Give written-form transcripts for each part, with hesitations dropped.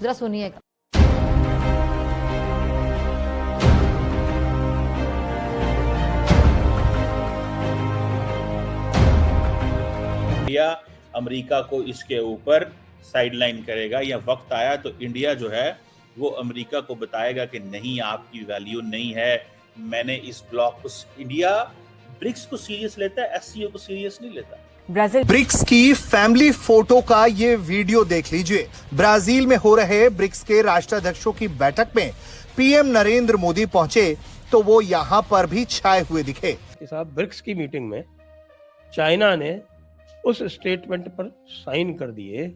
जरा सुनिएगा। India America को इसके ऊपर साइडलाइन करेगा, या वक्त आया तो इंडिया जो है वो अमेरिका को बताएगा कि नहीं, आपकी वैल्यू नहीं है। मैंने इस ब्लॉक को, इंडिया ब्रिक्स को सीरियस लेता है, एससीओ को सीरियस नहीं लेता। ब्रिक्स की फैमिली फोटो का ये वीडियो देख लीजिए। ब्राजील में हो रहे ब्रिक्स के राष्ट्राध्यक्षों की बैठक में पीएम नरेंद्र मोदी पहुंचे तो वो यहां पर भी छाए हुए दिखे। साहब, ब्रिक्स की मीटिंग में चाइना ने उस स्टेटमेंट पर साइन कर दिए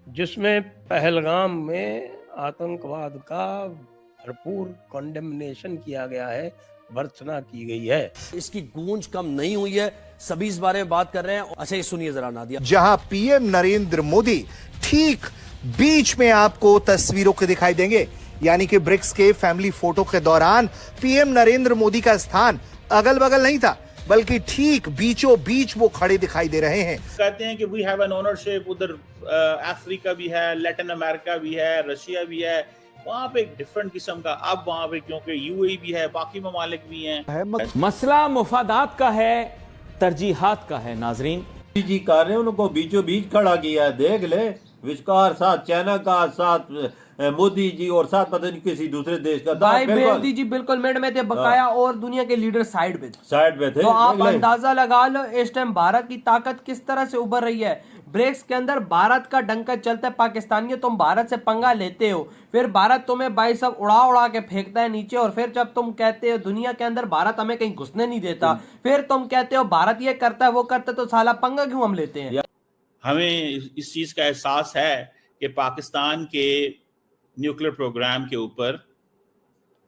जिसमें पहलगाम में आतंकवाद का भरपूर कंडेमनेशन किया गया है, भर्त्सना की गई है। इसकी गूंज कम नहीं हुई है, सभी इस बारे में बात कर रहे हैं। अच्छा, ये सुनिए जरा नादिया। जहां पीएम नरेंद्र मोदी ठीक बीच में आपको तस्वीरों के दिखाई देंगे, यानी कि ब्रिक्स के फैमिली फोटो के दौरान पीएम नरेंद्र मोदी का स्थान अगल बगल नहीं था, बल्कि ठीक बीचों बीच वो खड़े दिखाई दे रहे हैं। कहते हैं कि वी हैव एन ओनरशिप, उधर अफ्रीका भी है, लैटिन अमेरिका भी है, रशिया भी है, वहाँ पे एक डिफरेंट किस्म का। अब वहाँ पे क्योंकि यूएई भी है, बाकी ममालिक भी हैं। मसला मुफादात का है, तरजीहात का है। नाजरीन जी कर रहे हैं, उनको बीचों बीच खड़ा किया है, देख ले। विचकार साथ चाइना का, साथ मोदी जी, और साथ पता नहीं किसी दूसरे देश का। भाई मोदी जी बिल्कुल मिड में थे बकाया, और दुनिया के लीडर साइड पे थे। तो आप अंदाजा लगा लो इस टाइम भारत की ताकत किस तरह से उभर रही है। ब्रिक्स के अंदर भारत का डंका चलता है। पाकिस्तानियों, तुम भारत से पंगा लेते हो, फिर भारत तुम्हें भाई सब उड़ा उड़ा के फेंकता है नीचे, और फिर जब तुम कहते हो दुनिया के अंदर भारत हमें कहीं घुसने नहीं देता, फिर तुम कहते हो भारत ये करता है वो करता है, तो साला पंगा क्यों हम लेते हैं। हमें इस चीज का एहसास है कि पाकिस्तान के न्यूक्लियर प्रोग्राम के ऊपर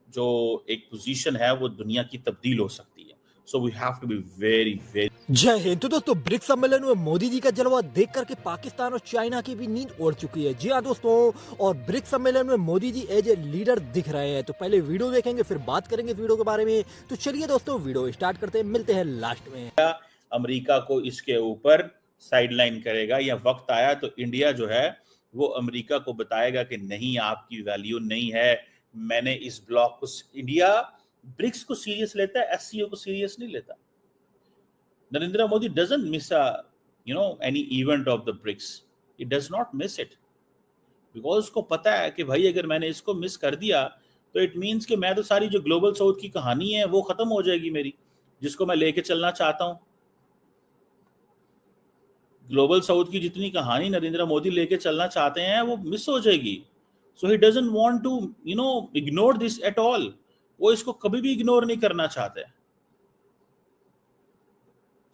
जो एक पोजीशन है वो दुनिया की तब्दील हो सकती है। So we have to be very very. Jai Hind. तो दोस्तों, ब्रिक्स सम्मेलन में मोदी जी का जलवा देख करके पाकिस्तान और चाइना की भी नींद उड़ चुकी है। जी हाँ दोस्तों, और ब्रिक्स सम्मेलन में Modi ji as a leader दिख रहे हैं। तो पहले वीडियो देखेंगे, फिर बात करेंगे इस वीडियो के बारे में। तो चलिए दोस्तों, वीडियो स्टार्ट करते हैं, मिलते हैं लास्ट में। अमेरिका को इसके ऊपर साइडलाइन करेगा, या वक्त आया तो इंडिया जो है वो अमेरिका को बताएगा कि नहीं, आपकी वैल्यू नहीं है। मैंने इस ब्लॉक को, इंडिया ब्रिक्स को सीरियस लेता है, एससीओ को सीरियस नहीं लेता। Narendra Modi doesn't miss any event of the BRICS, he does not miss it, because उसको पता है कि भाई अगर मैंने इसको मिस कर दिया तो इट मीन्स कि मैं तो सारी जो ग्लोबल साउथ की कहानी है वो खत्म हो जाएगी मेरी, जिसको मैं लेके चलना चाहता हूं। ग्लोबल साउथ की जितनी कहानी नरेंद्र मोदी लेके चलना चाहते हैं वो मिस हो जाएगी। So he doesn't want to ignore this at all. वो इसको कभी भी इग्नोर नहीं करना चाहते।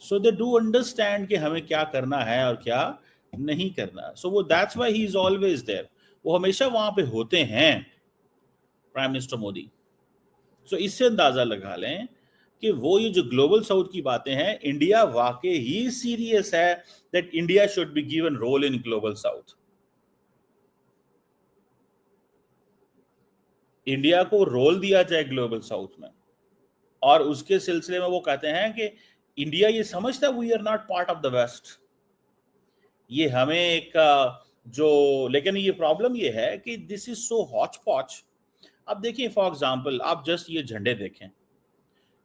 सो दे डू अंडरस्टैंड कि हमें क्या करना है और क्या नहीं करना। सो वो that's why he is always there. वो हमेशा वहां पे होते हैं, प्राइम मिनिस्टर मोदी। सो इससे अंदाजा लगा लें कि वो ये जो ग्लोबल साउथ की बातें हैं, इंडिया वाकई ही सीरियस है that India should be given role in global south. India को रोल दिया जाए ग्लोबल साउथ में, और उसके सिलसिले में वो कहते हैं कि इंडिया ये समझता है we are not part of the west. ये हमें एक जो, लेकिन ये प्रॉब्लम ये है कि दिस इज सो हॉच पॉच। अब देखिए, फॉर एग्जांपल आप जस्ट ये झंडे देखें।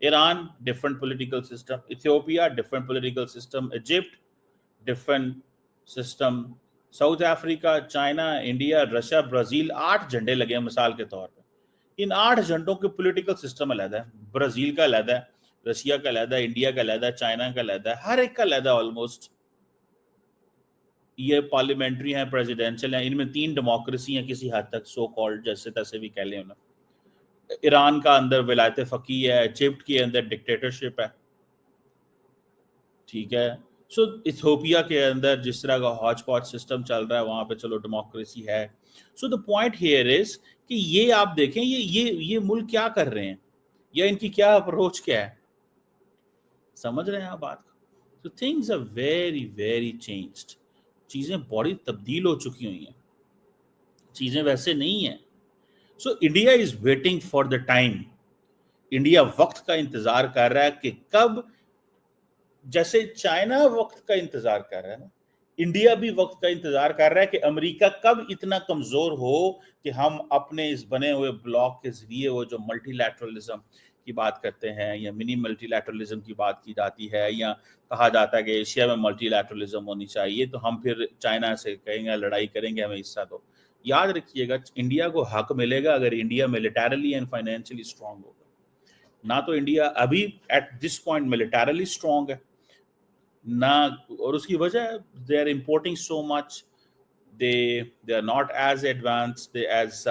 Iran different political system, Ethiopia different political system, Egypt different system, south Africa, China, India, Russia, Brazil, 8 झंडे लगे हैं मिसाल के तौर पे। इन 8 झंडों के पॉलिटिकल सिस्टम अलग है। ब्राजील का अलग है, रशिया का अलग है, इंडिया का अलग है, चाइना का अलग है, हर एक का अलग है ऑलमोस्ट। ये पार्लियामेंट्री है, प्रेसिडेंशियल है, इनमें 3 डेमोक्रेसी है किसी हद तक, सो कॉल्ड, जैसे तैसे भी कह लें उन्हें। ईरान का अंदर विलायत फकी है, इजिप्ट के अंदर डिक्टेटरशिप है, ठीक है। सो इथियोपिया के अंदर जिस तरह का हॉच पॉच सिस्टम चल रहा है, वहां पे चलो डेमोक्रेसी है। So the point here is कि ये आप देखें, ये मुल्क क्या कर रहे हैं, या इनकी क्या अप्रोच क्या है, समझ रहे हैं आप बात को। So things are very very changed. चीजें बड़ी तब्दील हो चुकी हुई हैं, चीजें वैसे नहीं है। So India is waiting for the time. India वक्त का इंतजार कर रहा है कि कब, जैसे चाइना वक्त का इंतजार कर रहा है ना, इंडिया भी वक्त का इंतजार कर रहा है कि अमेरिका कब इतना कमजोर हो कि हम अपने इस बने हुए ब्लॉक के जरिए वो जो मल्टीलैटरलिज्म की बात करते हैं या मिनी मल्टीलैटरलिज्म की बात की जाती है या कहा जाता है कि एशिया में मल्टीलैटरलिज्म होनी चाहिए, तो हम फिर चाइना से कहेंगे लड़ाई करेंगे, हमें हिस्सा दो। याद रखिएगा, इंडिया को हक मिलेगा अगर India militarily and financially strong होगा। ना तो इंडिया अभी at this point militarily strong है ना, और उसकी वजह they are importing so much, they are not as advanced as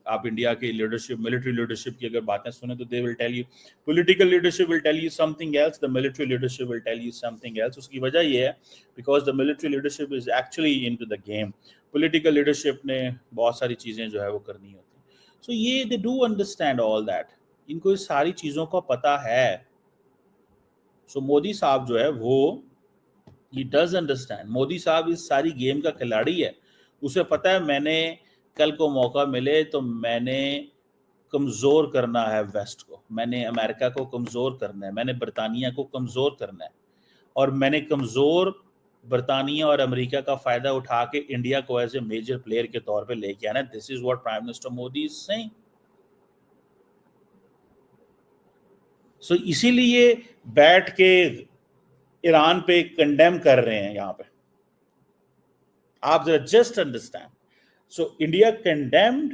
आप इंडिया की लीडरशिप, मिलिट्री लीडरशिप की अगर बातें सुने तो they will tell you, political leadership will tell you something else, the military leadership will tell you something else. उसकी वजह ये है because the military leadership is actually into the game, political leadership ने बहुत सारी चीजें जो है वो करनी होती। सो ये they do understand all that, इनको इस सारी चीजों का पता है। सो मोदी साहब जो है वो he does understand, मोदी साहब इस सारी गेम का खिलाड़ी है, उसे पता है मैंने कल को मौका मिले तो मैंने कमजोर करना है वेस्ट को, मैंने अमेरिका को कमजोर करना है, मैंने बरतानिया को कमजोर करना है, और मैंने कमजोर बरतानिया और अमेरिका का फायदा उठा के इंडिया को एज ए मेजर प्लेयर के तौर पे लेके आना। This is what prime minister Modi is saying. So इसीलिए बैठ के ईरान पे कंडेम कर रहे हैं यहाँ पे, आप जरा just understand. So India condemned,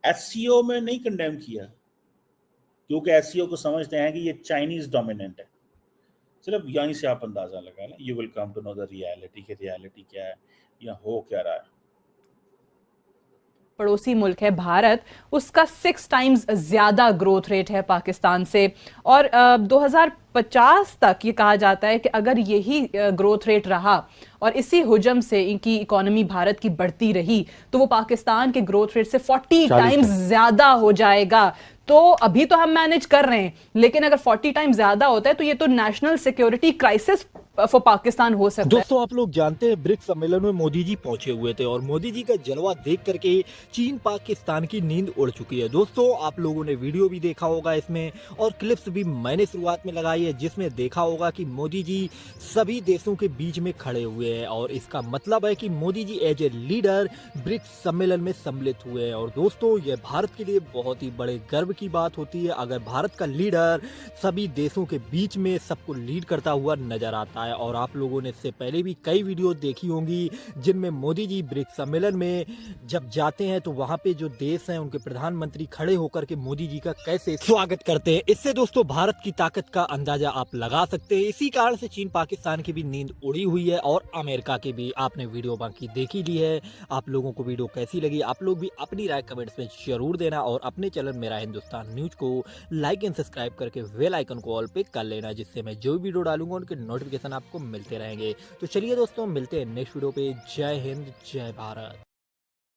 SCO में नहीं कंडेम किया क्योंकि एससीओ को समझते हैं कि ये चाइनीज डोमिनेंट है। सिर्फ यहीं से आप अंदाजा लगा लें, you will come to know the reality कि रियलिटी क्या है या हो क्या रहा है। पड़ोसी मुल्क है भारत, उसका 6 टाइम्स ज्यादा ग्रोथ रेट है पाकिस्तान से, और 2050 तक ये कहा जाता है कि अगर यही ग्रोथ रेट रहा और इसी हुजम से इनकी इकोनॉमी भारत की बढ़ती रही तो वो पाकिस्तान के ग्रोथ रेट से 40 टाइम्स ज्यादा हो जाएगा। तो अभी तो हम मैनेज कर रहे हैं, लेकिन अगर 40 टाइम्स ज्यादा होता है तो ये तो national security crisis for Pakistan हो सकता है। दोस्तों, आप लोग जानते हैं ब्रिक्स सम्मेलन में मोदी जी पहुंचे हुए थे और मोदी जी का जलवा देख करके चीन पाकिस्तान की नींद उड़ चुकी है। दोस्तों, आप लोगों ने वीडियो भी देखा होगा इसमें, और क्लिप्स भी मैंने शुरुआत में लगाई है जिसमें देखा होगा कि मोदी जी सभी देशों के बीच में खड़े हुए हैं, और इसका मतलब है कि Modi ji as a leader BRICS सम्मेलन में सम्मिलित हुए हैं। और दोस्तों, यह भारत के लिए बहुत ही बड़े गर्व की बात होती है अगर भारत का लीडर सभी देशों के बीच में सबको लीड करता हुआ नजर आता है। और आप लोगों ने इससे पहले भी कई वीडियो देखी होंगी जिनमें मोदी जी ब्रिक्स सम्मेलन में जब जाते हैं तो वहां पे जो देश हैं उनके प्रधानमंत्री खड़े होकर के मोदी जी का कैसे स्वागत करते हैं। इससे दोस्तों भारत की ताकत का अंदाजा आप लगा सकते हैं। इसी कारण से चीन पाकिस्तान की भी नींद उड़ी हुई है और अमेरिका की भी। आपने वीडियो बाकी देख ही ली है। आप लोगों को वीडियो कैसी लगी आप लोग भी अपनी राय कमेंट्स में जरूर देना, और अपने चैनल मेरा हिंदुस्तान न्यूज को लाइक एंड सब्सक्राइब करके बेल आइकन को ऑल पे कर लेना, जिससे मैं जो वीडियो डालूंगा उनके नोटिफिकेशन आपको मिलते रहेंगे। तो चलिए दोस्तों, मिलते हैं नेक्स्ट वीडियो पे। जय हिंद, जय भारत।